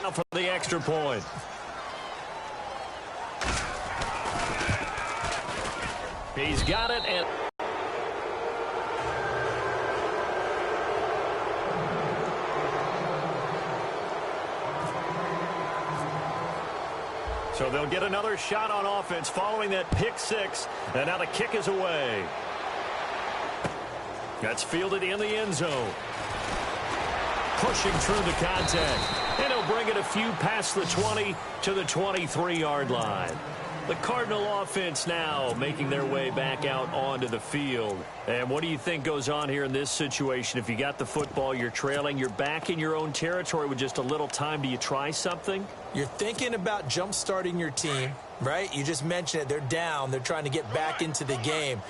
now for the extra point. He's got it, and so they'll get another shot on offense following that pick six, and now the kick is away. That's fielded in the end zone. Pushing through the contact, and he'll bring it a few past the 20 to the 23-yard line. The Cardinal offense now making their way back out onto the field. And what do you think goes on here in this situation? If you got the football, you're trailing, you're back in your own territory with just a little time. Do you try something? You're thinking about jump-starting your team, right? You just mentioned it. They're down. They're trying to get back into the game.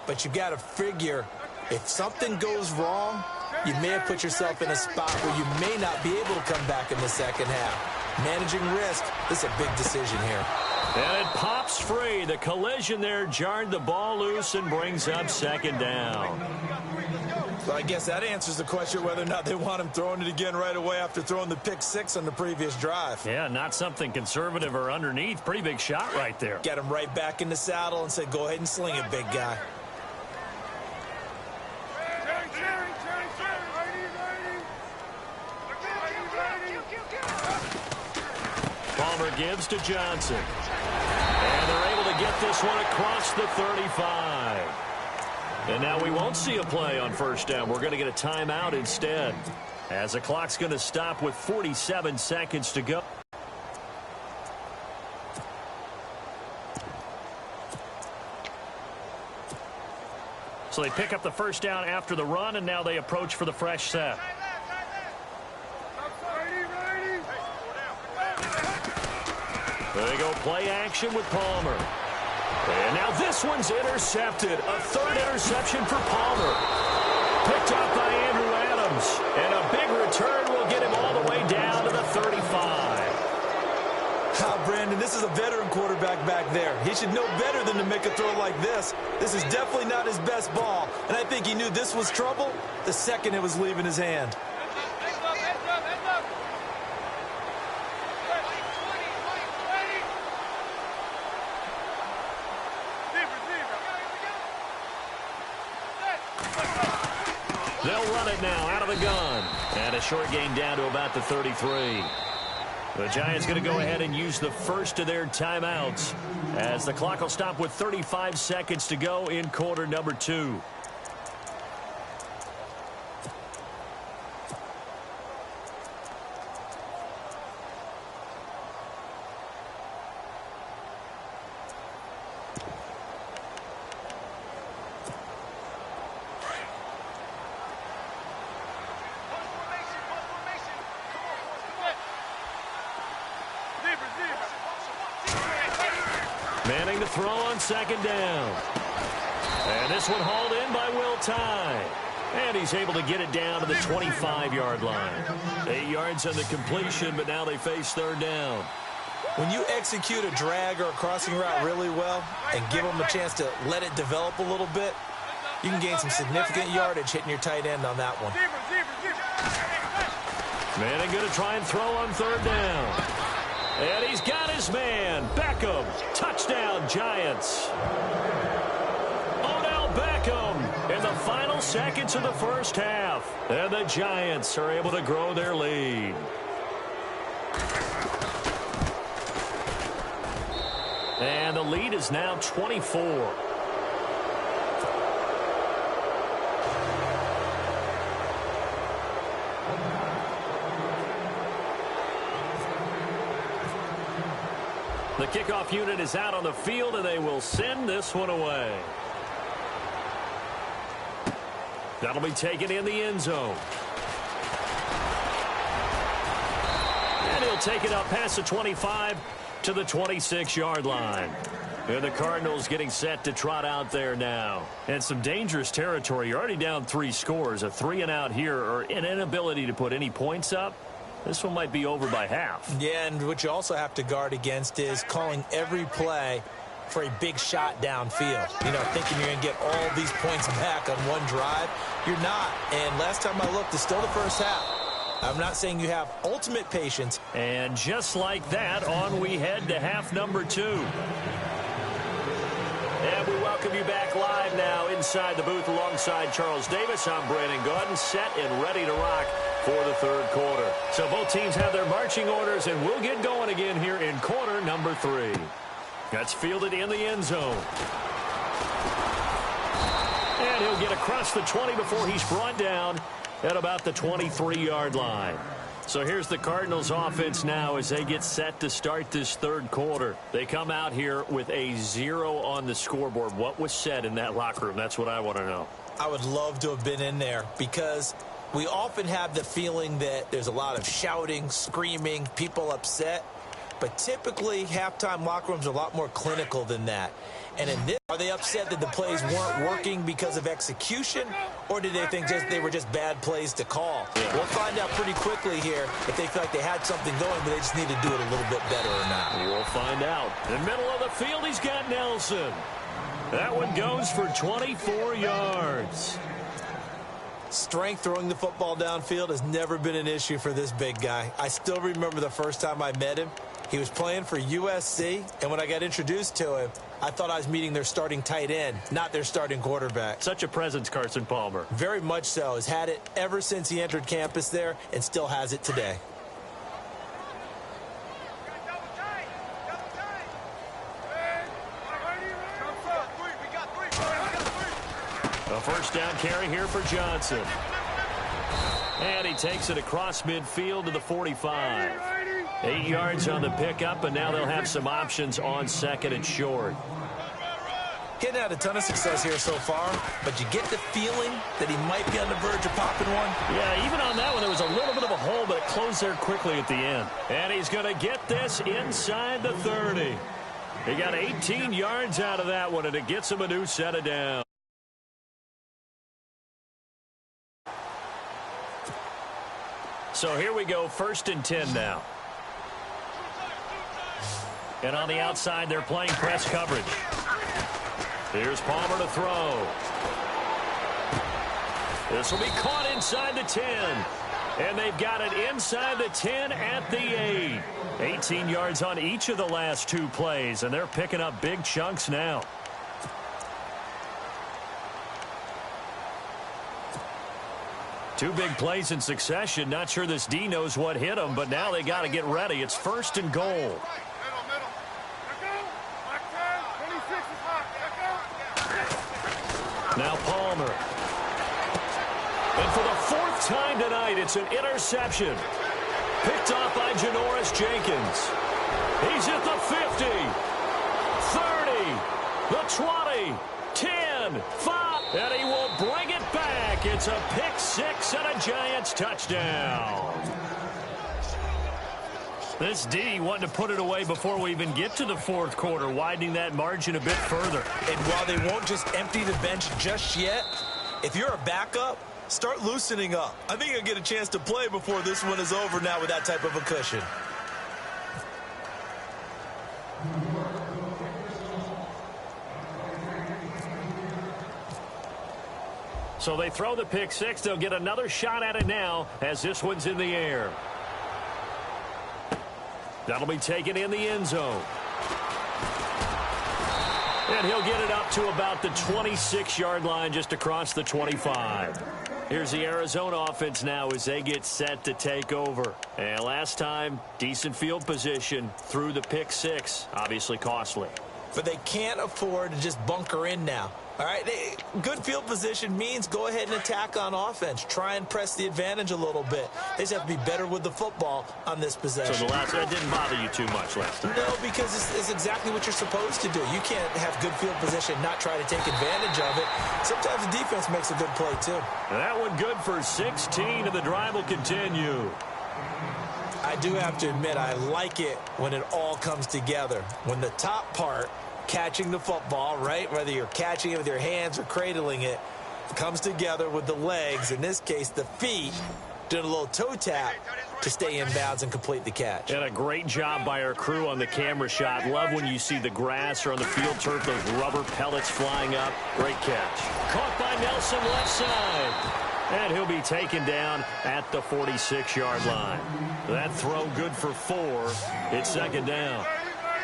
But you've got to figure if something goes wrong, you may have put yourself in a spot where you may not be able to come back in the second half. Managing risk, this is a big decision here. And it pops free. The collision there jarred the ball loose and brings up second down. So I guess that answers the question whether or not they want him throwing it again right away after throwing the pick six on the previous drive. Yeah, not something conservative or underneath. Pretty big shot right there. Get him right back in the saddle and say, go ahead and sling it, big guy. Palmer gives to Johnson. And they're able to get this one across the 35. And now we won't see a play on first down. We're going to get a timeout instead, as the clock's going to stop with 47 seconds to go. So they pick up the first down after the run, and now they approach for the fresh set. They go play action with Palmer. And now this one's intercepted. A third interception for Palmer. Picked up by Andrew Adams. And a big return will get him all the way down to the 35. Brandon, this is a veteran quarterback back there. He should know better than to make a throw like this. This is definitely not his best ball. And I think he knew this was trouble the second it was leaving his hand. They'll run it now out of the gun. And a short gain down to about the 33. The Giants going to go ahead and use the first of their timeouts, as the clock will stop with 35 seconds to go in quarter number 2. Manning to throw on second down. And this one hauled in by Will Tye. And he's able to get it down to the 25-yard line. 8 yards on the completion, but now they face third down. When you execute a drag or a crossing route really well and give them a chance to let it develop a little bit, you can gain some significant yardage hitting your tight end on that one. Manning going to try and throw on third down. And he's got his man, Beckham. Touchdown, Giants. Odell Beckham in the final seconds of the first half. And the Giants are able to grow their lead. And the lead is now 24. The kickoff unit is out on the field, and they will send this one away. That'll be taken in the end zone. And he'll take it up past the 25 to the 26-yard line. And the Cardinals getting set to trot out there now. And some dangerous territory. You're already down 3 scores. A 3-and-out here, or an inability to put any points up. This one might be over by half. Yeah, and what you also have to guard against is calling every play for a big shot downfield. You know, thinking you're going to get all these points back on one drive. You're not. And last time I looked, it's still the first half. I'm not saying you have ultimate patience. And just like that, on we head to half number 2. And we welcome you back live now inside the booth alongside Charles Davis. I'm Brandon Gaudin, set and ready to rock for the third quarter. So both teams have their marching orders, and we'll get going again here in quarter number 3. That's fielded in the end zone. And he'll get across the 20 before he's brought down at about the 23-yard line. So here's the Cardinals offense now as they get set to start this third quarter. They come out here with a 0 on the scoreboard. What was said in that locker room? That's what I want to know. I would love to have been in there because we often have the feeling that there's a lot of shouting, screaming, people upset. But typically, halftime locker rooms are a lot more clinical than that. And in this, are they upset that the plays weren't working because of execution, or did they think they were just bad plays to call? Yeah. We'll find out pretty quickly here if they feel like they had something going, but they just need to do it a little bit better or not. We'll find out. In the middle of the field, he's got Nelson. That one goes for 24 yards. Strength throwing the football downfield has never been an issue for this big guy. I still remember the first time I met him. He was playing for USC, and when I got introduced to him, I thought I was meeting their starting tight end, not their starting quarterback. Such a presence, Carson Palmer. Very much so. Has had it ever since he entered campus there and still has it today. A first down carry here for Johnson. And he takes it across midfield to the 45. 8 yards on the pickup, and now they'll have some options on second and short. Getting had a ton of success here so far, but you get the feeling that he might be on the verge of popping one. Yeah, even on that one, there was a little bit of a hole, but it closed there quickly at the end. And he's going to get this inside the 30. He got 18 yards out of that one, and it gets him a new set of downs. So here we go, 1st and 10 now. And on the outside, they're playing press coverage. Here's Palmer to throw. This will be caught inside the 10. And they've got it inside the 10 at the 8. 18 yards on each of the last 2 plays, and they're picking up big chunks now. Two big plays in succession. Not sure this D knows what hit him, but now they got to get ready. It's 1st and goal. Now Palmer. And for the 4th time tonight, it's an interception. Picked off by Janoris Jenkins. He's at the 50, 30, the 20, 10, 5, and he will bring it back. It's a pick 6 and a Giants touchdown. This D wanting to put it away before we even get to the 4th quarter, widening that margin a bit further. And while they won't just empty the bench just yet, if you're a backup, start loosening up. I think you'll get a chance to play before this one is over now with that type of a cushion. So they throw the pick 6. They'll get another shot at it now as this one's in the air. That'll be taken in the end zone. And he'll get it up to about the 26-yard line, just across the 25. Here's the Arizona offense now as they get set to take over. And last time, decent field position through the pick 6. Obviously costly. But they can't afford to just bunker in now. All right, good field position means go ahead and attack on offense. Try and press the advantage a little bit. They just have to be better with the football on this possession. So that didn't bother you too much last time? No, because it's exactly what you're supposed to do. You can't have good field position, not try to take advantage of it. Sometimes the defense makes a good play, too. That one good for 16, and the drive will continue. I do have to admit, I like it when it all comes together. When the top part, catching the football, right, whether you're catching it with your hands or cradling it, comes together with the legs, in this case the feet, doing a little toe tap to stay in bounds and complete the catch. And a great job by our crew on the camera shot. Love when you see the grass or on the field turf, those rubber pellets flying up. Great catch. Caught by Nelson left side. And he'll be taken down at the 46-yard line. That throw good for 4. It's second down.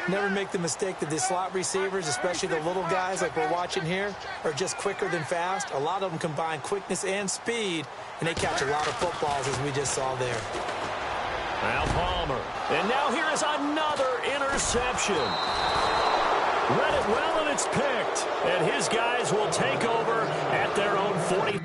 Never make the mistake that the slot receivers, especially the little guys like we're watching here, are just quicker than fast. A lot of them combine quickness and speed, and they catch a lot of footballs, as we just saw there. Now Palmer. And now here is another interception. Read it well, and it's picked. And his guys will take over at their own 45.